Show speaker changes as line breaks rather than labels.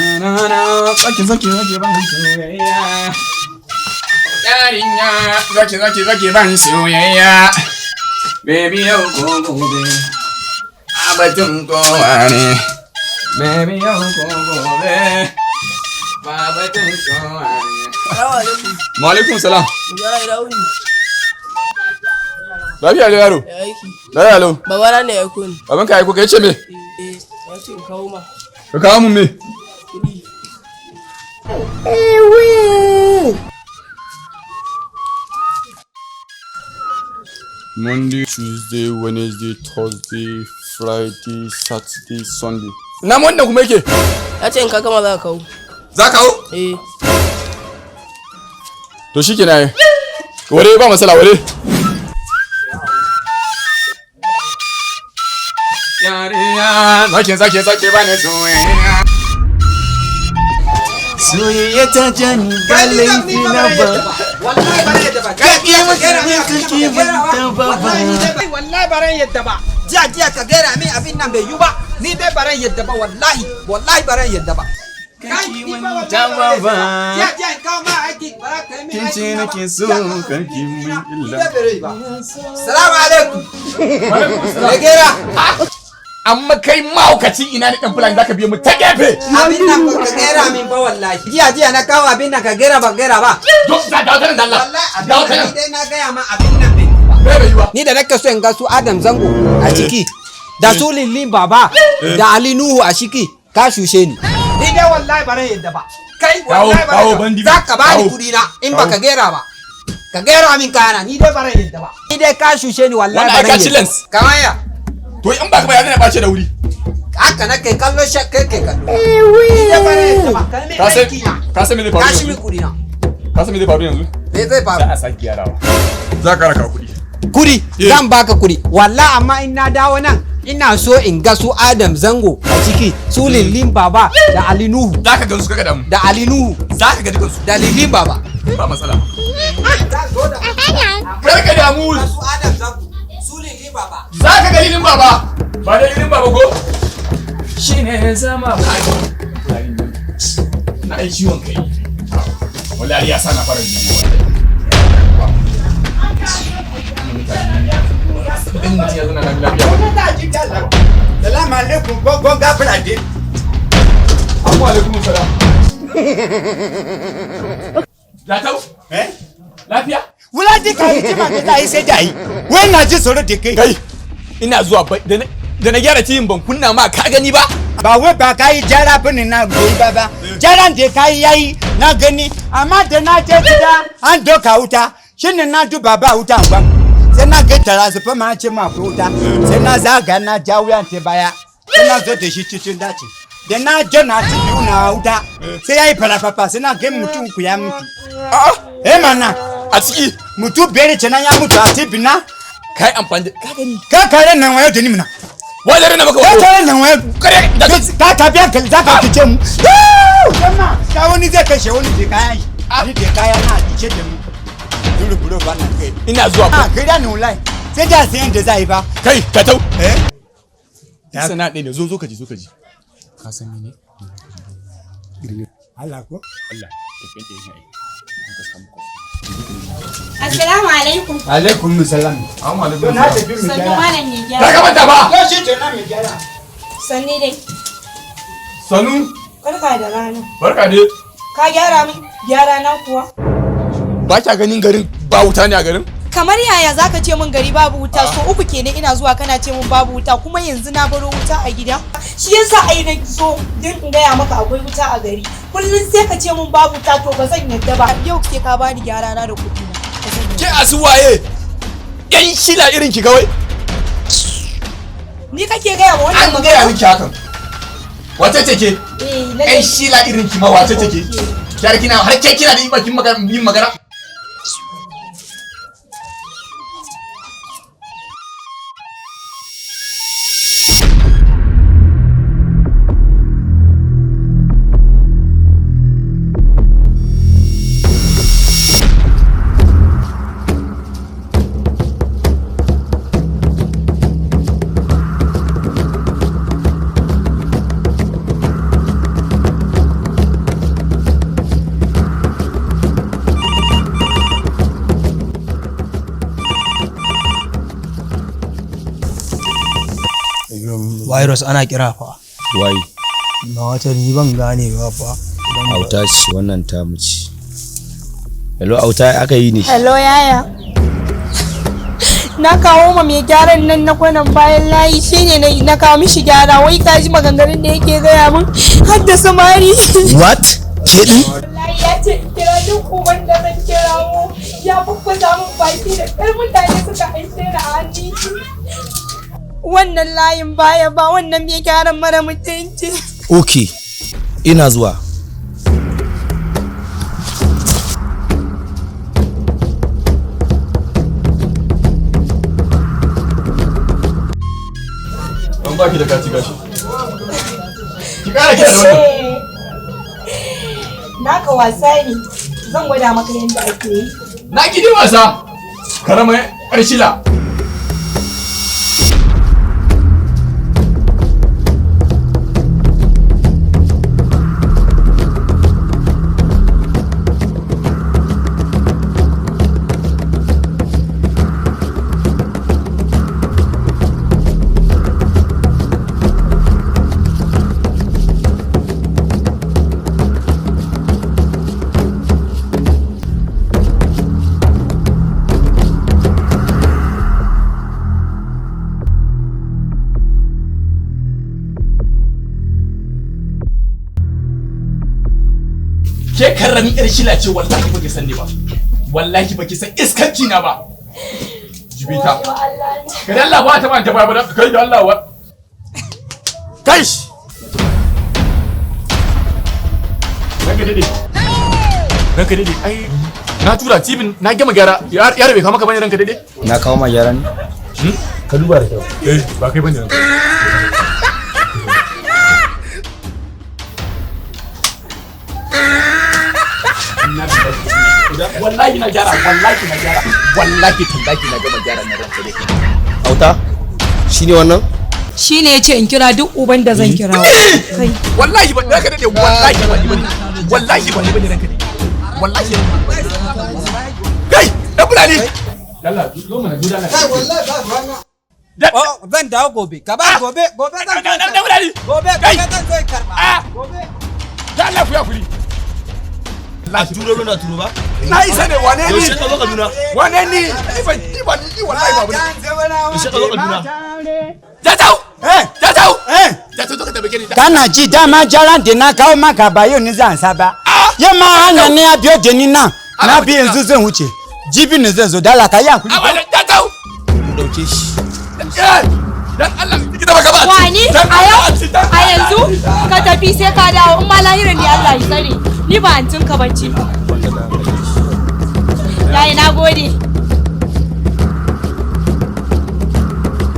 Zaki ban soyayya. Yarinya zaki ban soyayya. Baby yau ko gobe abatun kowa ne. Baby yau ko gobe abatun kowa ne. Wa alaikum salam. Lafiya da yaro. Lafiya lau.
Babana ne ya kuni.
Baban ka aiko kai ce me?
Ya ce in kawo ma.
Ka kawo mun me?
Kuɗi.
Monday, Tuesday, Wednesday, Thursday, Friday, Saturday, Sunday. Na wannan kuma yake?
Ya ce in ka gama za ka kawo.
Za ka kawo?
Eh.
To shi kenan. Ware ba masala ware. Yariya, zaki ba ne soyayya. Soyayya ta jani ba laifi na ba.
Wallahi ba yadda ba.
Kaki kake ba ba.
Wallahi ba yadda ba. Jiya ka gera min abin nan bai yi ba. Ni dai ba yadda ba wallahi. Wallahi ba yadda ba.
Kaki ta ba ba.
Jiya kawo ma aiki ba ka yi min aiki.
Kince nake so kaki mun illa.
Salamu alaikum. Da gera.
Amma kai mahaukaci ina ne dan fulani zaka biyo mu ta gefe.
Abin nan ba ka gera min ba wallahi. Jiya na kawo abin nan ka gera ba ba.
Da wata da Allah. Da wata
Ni dai na gaya ma abin nan bai yi ba. Ni da nake so in ga su Adam Zango a ciki da su Lillin Baba da Ali Nuhu a ciki ka shushe ni. Ni dai wallahi ba yadda ba. Kai wallahi ba. Za ka bani kudi na in ba ka gera ba. Ka gera min kana ni dai ba yadda ba. Ni dai ka shushe ni wallahi ba yadda. Kamar ya.
To in ba ka bayar da bace da wuri.
Haka na kai kallo kai kallo. Ni dai ba yadda ba.
Ka san me zai faru?
Ka shi mi kudi na.
Ka san me zai faru yanzu?
Me zai faru?
Za a saki yarawa. Za ka raka kudi.
Kudi zan baka kudi wallahi amma in na dawo nan ina so in ga su Adam Zango a ciki su Lillin Baba da Ali Nuhu
Za ka gansu kaga damu.
da Ali Nuhu
Za ka ga dukansu.
da Lillin Baba
Ba matsala. Kar ka damu.
su Adam Zango su Lillin Baba
Za ka ga lilin baba. Ba da lilin baba ko? Shine zama kai. Na yi ciwon kai. Wallahi ya sana fara jini. Din mutum ya zana lafiya.
Salamu alaikum gongon gafara de
Assalamu alaikum salam. Latau? Lafiya?
Wulaji ka yi jima da yi sai dai. Wai na ji tsoro da kai.
Kai, ina zuwa da na gyara ciyin ban kunna ma ka gani ba?
Ba wai ba ka yi jara bane na goyi ba. Jaran da ka yi yayi na gani amma da na je gida an doka wuta shine na duba ba wuta ba. Sai na ga tara su fa ma ce ma ko wuta. Sai na zaga na jawo yan te baya. Sai na zo da shi cikin daci. Da na jona ci biyu na wuta. Sai yayi farafafa sai na ga mutum ku ya mutu. Mana
A ciki
mutu bere kenan ya mutu a tibina.
kai amfani da ka gani.
Ka kare nan wayo da ni muna.
Wai dare na maka
Ka
wayo.
kare nan wayo.
Kare da
Ka ka biya ka za ka kice mu. Jama, ka wani zai kashe wani da kayan shi. Ni da kaya na kice da mu. Dole buro ba na kai.
ina zuwa
Ah, kai da ni wallahi. Sai da sai yanda zai ba.
kai ka tau.
Ya
Sana ɗaya ne zo ka ji. Ka san mene?
Allah ko.
Allah ka fente yin ai.
Assalamu alaikum.
Alaikum salam.
Assalamu alaikum.
To na tafi mu
Sannu
gyara.
malam ya
Ka
gyara.
ga manta ba?
Ko shi to na mu gyara.
Sanni dai.
Sanu.
Barka da rana.
Barka dai.
Ka gyara min gyara na kuwa?
Ba kya ganin garin ba wuta ne a garin?
Kamar yaya zaka ce min gari babu wuta so uku kenan ina zuwa kana ce min babu wuta kuma yanzu na baro wuta a gida. Shi yasa ai na so din in gaya maka akwai wuta a gari. Kullun sai ka ce min babu wuta to ba zan yadda ba. Yau ke ka bani gyara na da kuɗi na. Ba zan yadda.
Ke asuwaye? Yan shila irin ki kawai?
Ni kake gaya ma wannan
An gaya miki hakan. Wace ce ke?
Eh,
Yan
lalle.
shila irin ki ma wace ce ke? Kyar kina har ke kina da yin magana?
virus ana kira fa.
Wai.
Na wata ni ban gane ba fa.
Auta ce wannan ta muci. Hello Auta aka yi ne.
Hello yaya. Na kawo ma mai gyaran nan na kwanan bayan layi shine na kawo mishi gyara wai ka ji maganganun da yake gaya min har da samari.
What? Ke din?
Wallahi ya ce kira duk uban da zan kira mu ya faffaza min baki da kar mutane suka aike ni a hannu. Wannan layin baya ba wannan mai gyaran mara mutunci.
Okay. Ina zuwa.
An baki da kati gashi. Ki kara kira da wannan.
Naka wasa ne. Zan gwada maka yadda ake yi.
Na ki wasa. Karama ƙarshila. Ke karrami yar shila ce wallahi baki san ni ba. Wallahi baki san iskanci na ba. Jibita. Kai da Allah ba ta ba ta ba kai da Allah wa. Kai. Ranka dade. Ranka dade ai na tura tibin na gama gyara yare bai kawo maka bane ranka dade.
Na kawo ma gyara ne.
Ka duba da kyau. Ba kai bane ranka. Wallahi na gyara wallahi tallahi na gama gyara na ranka dai.
Auta shine wannan?
Shine yace in kira duk uban da zan kira. Kai.
Wallahi ba ranka dai wallahi ba ni bane. Wallahi ba ni bane ranka dai. Wallahi. Kai, dan bulani. Allah, zo mana guda na.
Kai wallahi ba wannan. Oh, zan dawo gobe. Ka ba gobe zan zo.
Dan bulani.
Gobe zan zo karba. Gobe.
Da Allah ku ya kuri.
A turo na turo ba?
Na isa ne wane ni?
Yaushe ka zo Kaduna?
Wane ni? Ni wallahi ba bane.
Yaushe ka zo Kaduna?
Jatau! Jatau! Jatau to ka tabbake ni.
Kana ji dama jaran da na kawo maka ba yau ni zan saba. Yamma hanya ne ya biyo da ni nan. Na bi yanzu zan wuce. Jibi ne zan zo dala ka ya kuri.
Amma Jatau!
Ku dauke shi.
Dan Allah ki taba ka ba.
Wani a yanzu ka tafi sai ka dawo in ma lahirin ne Allah ya tsare. Ni ba antin ka bacci. Yayi na gode.